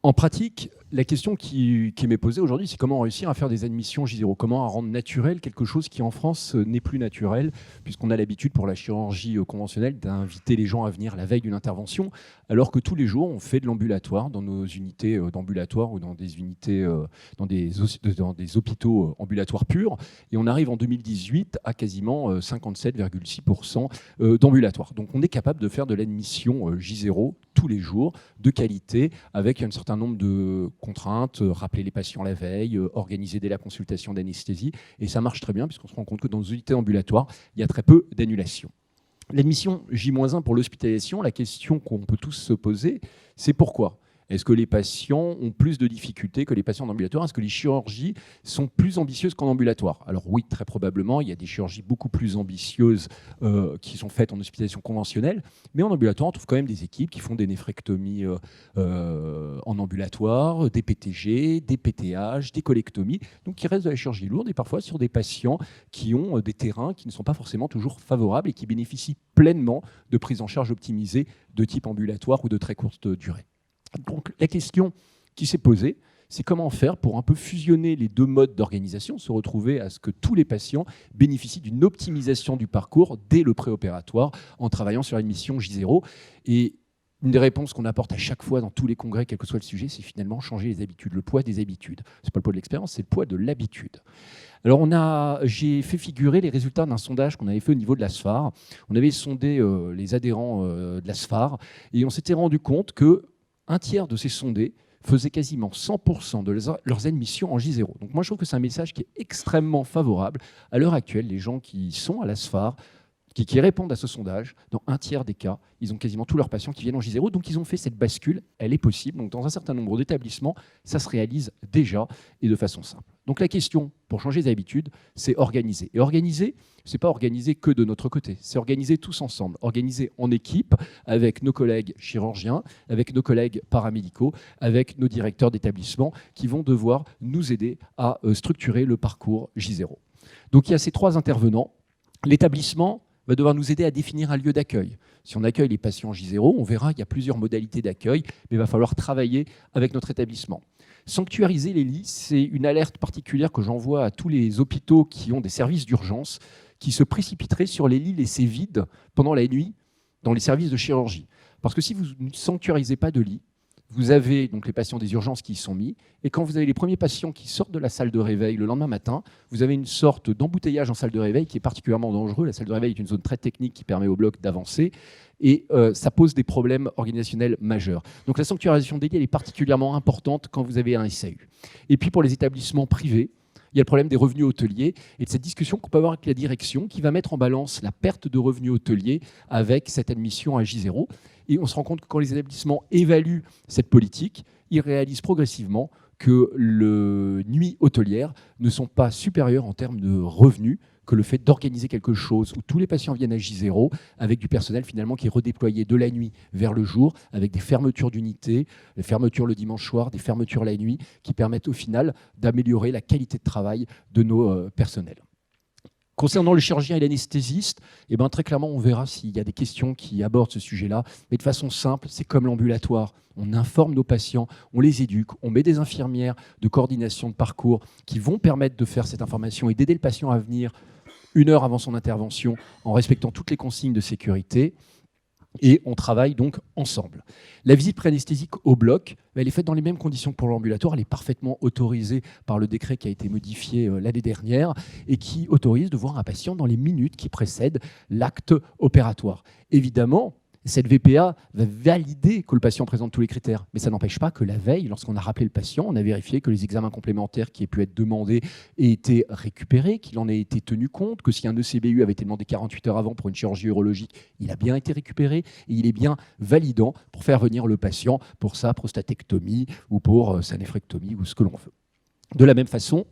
En pratique, la question qui m'est posée aujourd'hui, c'est comment réussir à faire des admissions J0, comment à rendre naturel quelque chose qui en France n'est plus naturel, puisqu'on a l'habitude pour la chirurgie conventionnelle d'inviter les gens à venir la veille d'une intervention, alors que tous les jours on fait de l'ambulatoire dans nos unités d'ambulatoire ou dans des unités, dans des hôpitaux ambulatoires purs, et on arrive en 2018 à quasiment 57,6% d'ambulatoire. Donc on est capable de faire de l'admission J0 tous les jours, de qualité, avec un certain nombre de contraintes, rappeler les patients la veille, organiser dès la consultation d'anesthésie, et ça marche très bien puisqu'on se rend compte que dans nos unités ambulatoires, il y a très peu d'annulations. L'admission J-1 pour l'hospitalisation, la question qu'on peut tous se poser, c'est pourquoi ? Est-ce que les patients ont plus de difficultés que les patients en ambulatoire ? Est-ce que les chirurgies sont plus ambitieuses qu'en ambulatoire ? Alors oui, très probablement, il y a des chirurgies beaucoup plus ambitieuses qui sont faites en hospitalisation conventionnelle, mais en ambulatoire, on trouve quand même des équipes qui font des néphrectomies en ambulatoire, des PTG, des PTH, des colectomies, donc qui restent de la chirurgie lourde et parfois sur des patients qui ont des terrains qui ne sont pas forcément toujours favorables et qui bénéficient pleinement de prise en charge optimisée de type ambulatoire ou de très courte durée. Donc la question qui s'est posée, c'est comment faire pour un peu fusionner les deux modes d'organisation, se retrouver à ce que tous les patients bénéficient d'une optimisation du parcours dès le préopératoire en travaillant sur l'admission J0. Et une des réponses qu'on apporte à chaque fois dans tous les congrès, quel que soit le sujet, c'est finalement changer les habitudes, le poids des habitudes. Ce n'est pas le poids de l'expérience, c'est le poids de l'habitude. Alors j'ai fait figurer les résultats d'un sondage qu'on avait fait au niveau de la SFAR. On avait sondé les adhérents de la SFAR et on s'était rendu compte que un tiers de ces sondés faisaient quasiment 100% de leurs admissions en J0. Donc moi, je trouve que c'est un message qui est extrêmement favorable. À l'heure actuelle, les gens qui sont à la SFAR, qui répondent à ce sondage, dans un tiers des cas, ils ont quasiment tous leurs patients qui viennent en J0. Donc ils ont fait cette bascule, elle est possible. Donc dans un certain nombre d'établissements, ça se réalise déjà et de façon simple. Donc la question, pour changer les habitudes, c'est organiser. Et organiser, ce n'est pas organiser que de notre côté, c'est organiser tous ensemble, organiser en équipe avec nos collègues chirurgiens, avec nos collègues paramédicaux, avec nos directeurs d'établissement qui vont devoir nous aider à structurer le parcours J0. Donc il y a ces trois intervenants. L'établissement va devoir nous aider à définir un lieu d'accueil. Si on accueille les patients J0, on verra qu'il y a plusieurs modalités d'accueil, mais il va falloir travailler avec notre établissement. Sanctuariser les lits, c'est une alerte particulière que j'envoie à tous les hôpitaux qui ont des services d'urgence, qui se précipiteraient sur les lits laissés vides pendant la nuit dans les services de chirurgie. Parce que si vous ne sanctuarisez pas de lits, vous avez donc les patients des urgences qui y sont mis, et quand vous avez les premiers patients qui sortent de la salle de réveil le lendemain matin, vous avez une sorte d'embouteillage en salle de réveil qui est particulièrement dangereux. La salle de réveil est une zone très technique qui permet au bloc d'avancer, et ça pose des problèmes organisationnels majeurs. Donc la sanctuarisation des lits, elle est particulièrement importante quand vous avez un SAU. Et puis pour les établissements privés, il y a le problème des revenus hôteliers et de cette discussion qu'on peut avoir avec la direction qui va mettre en balance la perte de revenus hôteliers avec cette admission à J0. Et on se rend compte que quand les établissements évaluent cette politique, ils réalisent progressivement que les nuits hôtelières ne sont pas supérieures en termes de revenus que le fait d'organiser quelque chose où tous les patients viennent à J0 avec du personnel finalement qui est redéployé de la nuit vers le jour, avec des fermetures d'unités, des fermetures le dimanche soir, des fermetures la nuit, qui permettent au final d'améliorer la qualité de travail de nos personnels. Concernant le chirurgien et l'anesthésiste, très clairement, on verra s'il y a des questions qui abordent ce sujet-là. Mais de façon simple, c'est comme l'ambulatoire. On informe nos patients, on les éduque, on met des infirmières de coordination de parcours qui vont permettre de faire cette information et d'aider le patient à venir 1 heure avant son intervention en respectant toutes les consignes de sécurité. Et on travaille donc ensemble. La visite pré-anesthésique au bloc, elle est faite dans les mêmes conditions que pour l'ambulatoire. Elle est parfaitement autorisée par le décret qui a été modifié l'année dernière et qui autorise de voir un patient dans les minutes qui précèdent l'acte opératoire. Évidemment, cette VPA va valider que le patient présente tous les critères. Mais ça n'empêche pas que la veille, lorsqu'on a rappelé le patient, on a vérifié que les examens complémentaires qui aient pu être demandés aient été récupérés, qu'il en ait été tenu compte, que si un ECBU avait été demandé 48 heures avant pour une chirurgie urologique, il a bien été récupéré et il est bien validant pour faire venir le patient pour sa prostatectomie ou pour sa néphrectomie ou ce que l'on veut. De la même façon,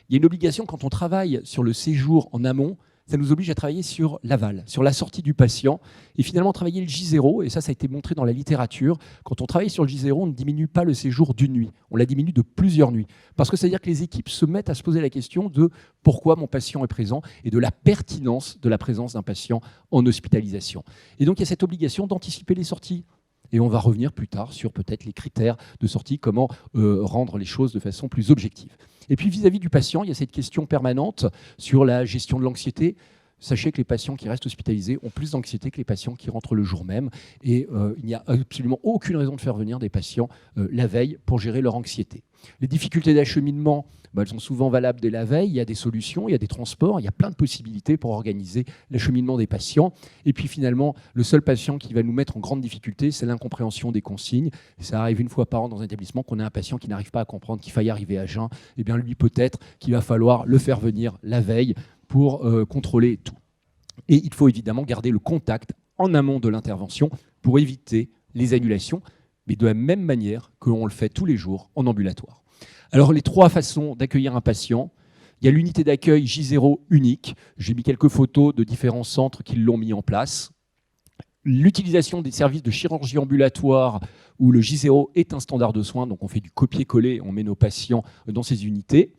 il y a une obligation quand on travaille sur le séjour en amont. Ça nous oblige à travailler sur l'aval, sur la sortie du patient, et finalement travailler le J0, et ça a été montré dans la littérature. Quand on travaille sur le J0, on ne diminue pas le séjour d'une nuit, on la diminue de plusieurs nuits. Parce que c'est-à-dire que les équipes se mettent à se poser la question de pourquoi mon patient est présent, et de la pertinence de la présence d'un patient en hospitalisation. Et donc il y a cette obligation d'anticiper les sorties. Et on va revenir plus tard sur peut-être les critères de sortie, comment rendre les choses de façon plus objective. Et puis vis-à-vis du patient, il y a cette question permanente sur la gestion de l'anxiété. Sachez que les patients qui restent hospitalisés ont plus d'anxiété que les patients qui rentrent le jour même. Et il n'y a absolument aucune raison de faire venir des patients la veille pour gérer leur anxiété. Les difficultés d'acheminement, elles sont souvent valables dès la veille. Il y a des solutions, il y a des transports, il y a plein de possibilités pour organiser l'acheminement des patients. Et puis finalement, le seul patient qui va nous mettre en grande difficulté, c'est l'incompréhension des consignes. Et ça arrive une fois par an dans un établissement qu'on a un patient qui n'arrive pas à comprendre qu'il faille arriver à jeun. Eh bien lui, peut-être qu'il va falloir le faire venir la veille pour contrôler tout. Et il faut évidemment garder le contact en amont de l'intervention pour éviter les annulations, mais de la même manière que l'on le fait tous les jours en ambulatoire. Alors les 3 façons d'accueillir un patient, il y a l'unité d'accueil J0 unique. J'ai mis quelques photos de différents centres qui l'ont mis en place. L'utilisation des services de chirurgie ambulatoire où le J0 est un standard de soins, donc on fait du copier-coller, on met nos patients dans ces unités.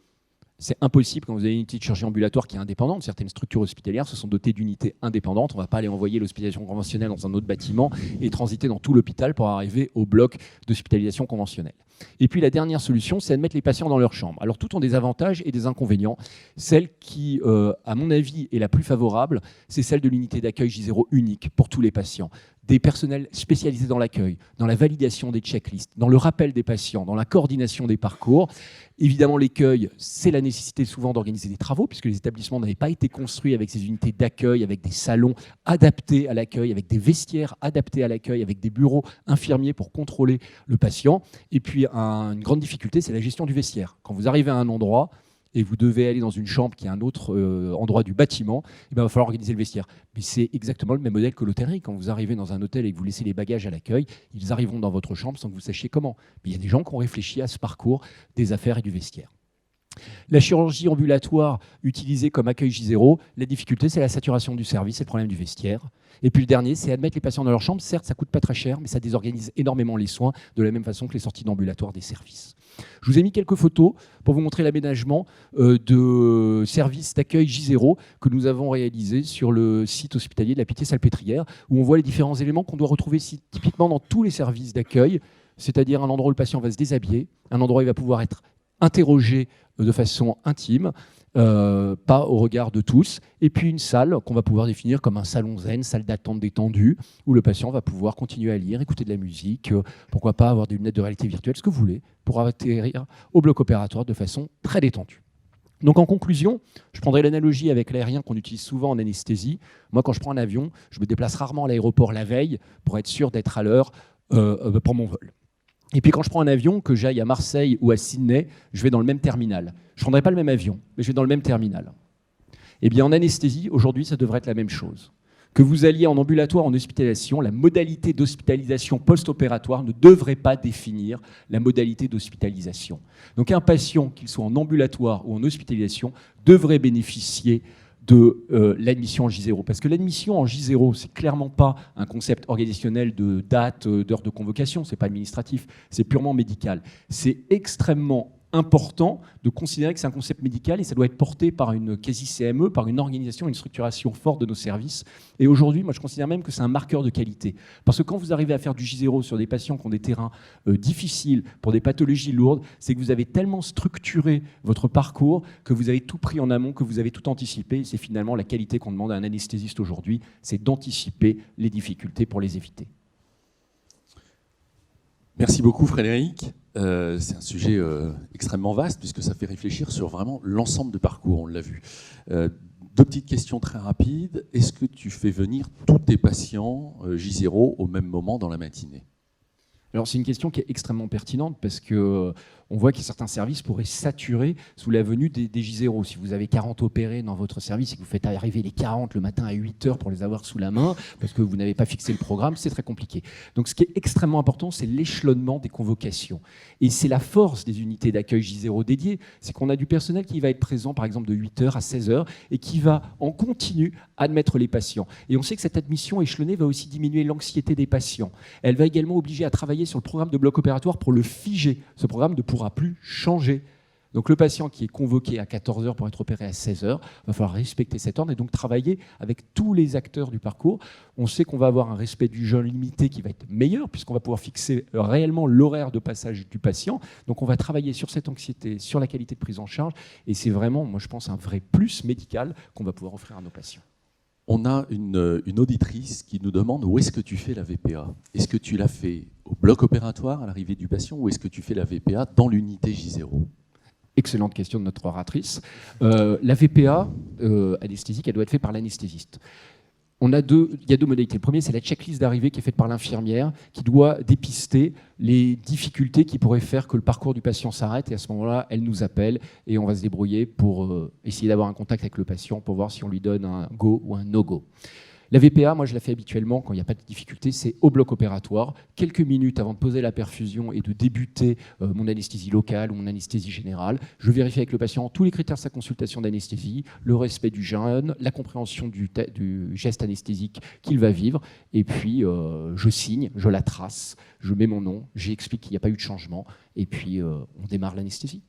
C'est impossible quand vous avez une unité de chirurgie ambulatoire qui est indépendante. Certaines structures hospitalières se sont dotées d'unités indépendantes. On ne va pas aller envoyer l'hospitalisation conventionnelle dans un autre bâtiment et transiter dans tout l'hôpital pour arriver au bloc d'hospitalisation conventionnelle. Et puis la dernière solution, c'est admettre les patients dans leur chambre. Alors tout ont des avantages et des inconvénients. Celle qui, à mon avis, est la plus favorable, c'est celle de l'unité d'accueil J0 unique pour tous les patients. Des personnels spécialisés dans l'accueil, dans la validation des checklists, dans le rappel des patients, dans la coordination des parcours. Évidemment, l'accueil, c'est la nécessité souvent d'organiser des travaux, puisque les établissements n'avaient pas été construits avec ces unités d'accueil, avec des salons adaptés à l'accueil, avec des vestiaires adaptés à l'accueil, avec des bureaux infirmiers pour contrôler le patient. Et puis, une grande difficulté, c'est la gestion du vestiaire. Quand vous arrivez à un endroit, et vous devez aller dans une chambre qui est un autre endroit du bâtiment, il va falloir organiser le vestiaire. Mais c'est exactement le même modèle que l'hôtellerie. Quand vous arrivez dans un hôtel et que vous laissez les bagages à l'accueil, ils arriveront dans votre chambre sans que vous sachiez comment. Mais il y a des gens qui ont réfléchi à ce parcours des affaires et du vestiaire. La chirurgie ambulatoire utilisée comme accueil J0, la difficulté, c'est la saturation du service et le problème du vestiaire. Et puis le dernier, c'est admettre les patients dans leur chambre. Certes, ça ne coûte pas très cher, mais ça désorganise énormément les soins, de la même façon que les sorties d'ambulatoire des services. Je vous ai mis quelques photos pour vous montrer l'aménagement de services d'accueil J0 que nous avons réalisé sur le site hospitalier de la Pitié-Salpêtrière, où on voit les différents éléments qu'on doit retrouver typiquement dans tous les services d'accueil, c'est-à-dire un endroit où le patient va se déshabiller, un endroit où il va pouvoir être interrogé de façon intime, pas au regard de tous, et puis une salle qu'on va pouvoir définir comme un salon zen, salle d'attente détendue, où le patient va pouvoir continuer à lire, écouter de la musique, pourquoi pas avoir des lunettes de réalité virtuelle, ce que vous voulez, pour atterrir au bloc opératoire de façon très détendue. Donc en conclusion, je prendrai l'analogie avec l'aérien qu'on utilise souvent en anesthésie. Moi, quand je prends un avion, je me déplace rarement à l'aéroport la veille pour être sûr d'être à l'heure pour mon vol. Et puis quand je prends un avion, que j'aille à Marseille ou à Sydney, je vais dans le même terminal. Je ne prendrai pas le même avion, mais je vais dans le même terminal. Eh bien en anesthésie, aujourd'hui, ça devrait être la même chose. Que vous alliez en ambulatoire, en hospitalisation, la modalité d'hospitalisation post-opératoire ne devrait pas définir la modalité d'hospitalisation. Donc un patient, qu'il soit en ambulatoire ou en hospitalisation, devrait bénéficier de l'admission en J0. Parce que l'admission en J0, c'est clairement pas un concept organisationnel de date, d'heure de convocation, c'est pas administratif, c'est purement médical. C'est extrêmement important de considérer que c'est un concept médical et ça doit être porté par une quasi-CME, par une organisation, une structuration forte de nos services. Et aujourd'hui, moi, je considère même que c'est un marqueur de qualité. Parce que quand vous arrivez à faire du J0 sur des patients qui ont des terrains difficiles, pour des pathologies lourdes, c'est que vous avez tellement structuré votre parcours que vous avez tout pris en amont, que vous avez tout anticipé. Et c'est finalement la qualité qu'on demande à un anesthésiste aujourd'hui, c'est d'anticiper les difficultés pour les éviter. Merci beaucoup Frédéric. C'est un sujet extrêmement vaste puisque ça fait réfléchir sur vraiment l'ensemble de parcours, on l'a vu. Deux petites questions très rapides. Est-ce que tu fais venir tous tes patients J0 au même moment dans la matinée ? Alors c'est une question qui est extrêmement pertinente parce que on voit que certains services pourraient saturer sous la venue des J0. Si vous avez 40 opérés dans votre service et que vous faites arriver les 40 le matin à 8 heures pour les avoir sous la main parce que vous n'avez pas fixé le programme, c'est très compliqué. Donc ce qui est extrêmement important, c'est l'échelonnement des convocations. Et c'est la force des unités d'accueil J0 dédiées, c'est qu'on a du personnel qui va être présent par exemple de 8 heures à 16 heures et qui va en continu admettre les patients. Et on sait que cette admission échelonnée va aussi diminuer l'anxiété des patients. Elle va également obliger à travailler sur le programme de bloc opératoire pour le figer. Ce programme ne pourra plus changer. Donc le patient qui est convoqué à 14 heures pour être opéré à 16 heures, va falloir respecter cet ordre et donc travailler avec tous les acteurs du parcours. On sait qu'on va avoir un respect du jeûne limité qui va être meilleur puisqu'on va pouvoir fixer réellement l'horaire de passage du patient. Donc on va travailler sur cette anxiété, sur la qualité de prise en charge et c'est vraiment, moi je pense, un vrai plus médical qu'on va pouvoir offrir à nos patients. On a une auditrice qui nous demande où est-ce que tu fais la VPA. Est-ce que tu l'as fait au bloc opératoire à l'arrivée du patient ou est-ce que tu fais la VPA dans l'unité J0 ? Excellente question de notre oratrice. La VPA anesthésique, elle doit être faite par l'anesthésiste. Il y a deux modalités. Le premier, c'est la checklist d'arrivée qui est faite par l'infirmière qui doit dépister les difficultés qui pourraient faire que le parcours du patient s'arrête. Et à ce moment-là, elle nous appelle et on va se débrouiller pour essayer d'avoir un contact avec le patient pour voir si on lui donne un go ou un no-go. La VPA, moi je la fais habituellement quand il n'y a pas de difficulté, c'est au bloc opératoire, quelques minutes avant de poser la perfusion et de débuter mon anesthésie locale ou mon anesthésie générale. Je vérifie avec le patient tous les critères de sa consultation d'anesthésie, le respect du jeûne, la compréhension du geste anesthésique qu'il va vivre, et puis je signe, je la trace, je mets mon nom, j'explique qu'il n'y a pas eu de changement, et puis on démarre l'anesthésie.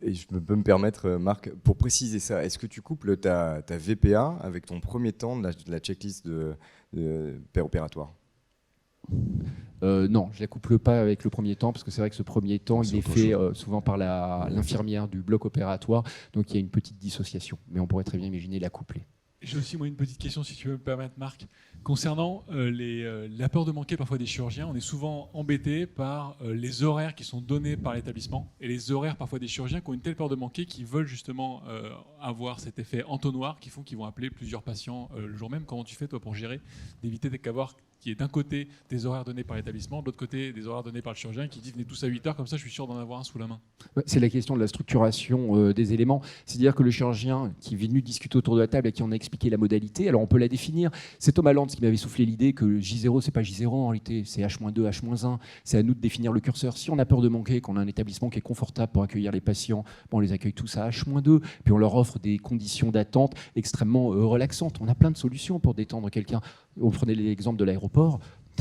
Et je peux me permettre, Marc, pour préciser ça, est-ce que tu couples ta VPA avec ton premier temps de la checklist de opératoire ? Non, je ne la couple pas avec le premier temps, parce que c'est vrai que ce premier temps, il est fait souvent par l'infirmière du bloc opératoire, donc il y a une petite dissociation, mais on pourrait très bien imaginer la coupler. J'ai aussi moi une petite question, si tu veux me permettre, Marc. Concernant la peur de manquer parfois des chirurgiens, on est souvent embêté par les horaires qui sont donnés par l'établissement et les horaires parfois des chirurgiens qui ont une telle peur de manquer qu'ils veulent justement avoir cet effet entonnoir qui font qu'ils vont appeler plusieurs patients le jour même. Comment tu fais toi pour gérer, d'éviter qu'avoir qui est d'un côté des horaires donnés par l'établissement, de l'autre côté des horaires donnés par le chirurgien qui dit venez tous à 8 heures, comme ça je suis sûr d'en avoir un sous la main. C'est la question de la structuration des éléments. C'est-à-dire que le chirurgien qui est venu discuter autour de la table et qui en a expliqué la modalité, alors on peut la définir. C'est Thomas Lantz qui m'avait soufflé l'idée que J0, c'est pas J0 en réalité, c'est H-2, H-1. C'est à nous de définir le curseur. Si on a peur de manquer, qu'on a un établissement qui est confortable pour accueillir les patients, on les accueille tous à H-2, puis on leur offre des conditions d'attente extrêmement relaxantes. On a plein de solutions pour détendre quelqu'un. On prenait l'exemple de l'aéroport.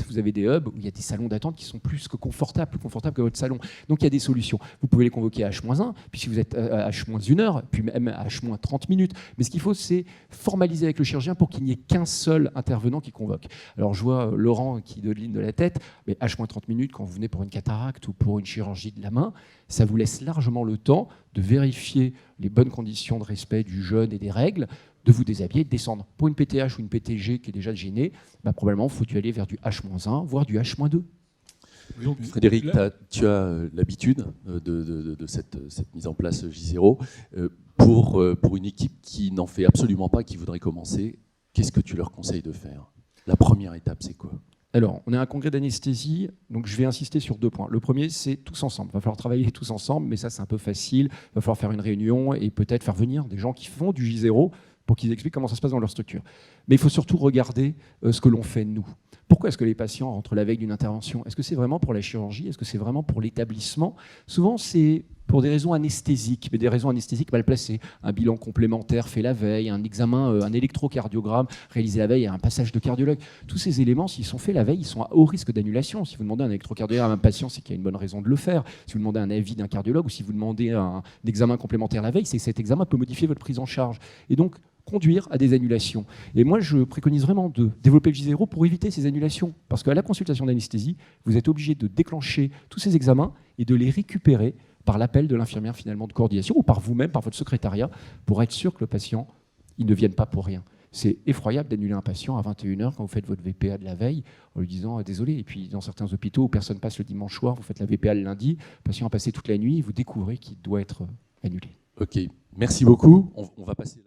Vous avez des hubs où il y a des salons d'attente qui sont plus confortables que votre salon. Donc il y a des solutions. Vous pouvez les convoquer à H-1, puis si vous êtes à H-1 heure, puis même à H-30 minutes. Mais ce qu'il faut, c'est formaliser avec le chirurgien pour qu'il n'y ait qu'un seul intervenant qui convoque. Alors je vois Laurent qui dodeline de la tête, mais H-30 minutes, quand vous venez pour une cataracte ou pour une chirurgie de la main, ça vous laisse largement le temps de vérifier les bonnes conditions de respect du jeûne et des règles, de vous déshabiller, de descendre. Pour une PTH ou une PTG qui est déjà gênée, probablement, il faut aller vers du H-1, voire du H-2. Donc, Frédéric, tu as l'habitude de cette mise en place J0. Pour une équipe qui n'en fait absolument pas, qui voudrait commencer, qu'est-ce que tu leur conseilles de faire ? La première étape, c'est quoi ? Alors, on a un congrès d'anesthésie, donc je vais insister sur 2 points. Le premier, c'est tous ensemble. Il va falloir travailler tous ensemble, mais ça, c'est un peu facile. Il va falloir faire une réunion et peut-être faire venir des gens qui font du J0 pour qu'ils expliquent comment ça se passe dans leur structure. Mais il faut surtout regarder ce que l'on fait nous. Pourquoi est-ce que les patients rentrent la veille d'une intervention ? Est-ce que c'est vraiment pour la chirurgie ? Est-ce que c'est vraiment pour l'établissement ? Souvent, c'est pour des raisons anesthésiques, mais des raisons anesthésiques mal placées. Un bilan complémentaire fait la veille, un examen, un électrocardiogramme réalisé la veille, un passage de cardiologue. Tous ces éléments, s'ils sont faits la veille, ils sont à haut risque d'annulation. Si vous demandez un électrocardiogramme à un patient, c'est qu'il y a une bonne raison de le faire. Si vous demandez un avis d'un cardiologue ou si vous demandez un examen complémentaire la veille, c'est que cet examen peut modifier votre prise en charge. Et donc, conduire à des annulations. Et moi, je préconise vraiment de développer le J0 pour éviter ces annulations. Parce qu'à la consultation d'anesthésie, vous êtes obligé de déclencher tous ces examens et de les récupérer par l'appel de l'infirmière finalement de coordination ou par vous-même, par votre secrétariat, pour être sûr que le patient, il ne vienne pas pour rien. C'est effroyable d'annuler un patient à 21h quand vous faites votre VPA de la veille en lui disant désolé. Et puis dans certains hôpitaux où personne passe le dimanche soir, vous faites la VPA le lundi, le patient a passé toute la nuit et vous découvrez qu'il doit être annulé. Ok, merci beaucoup. On va passer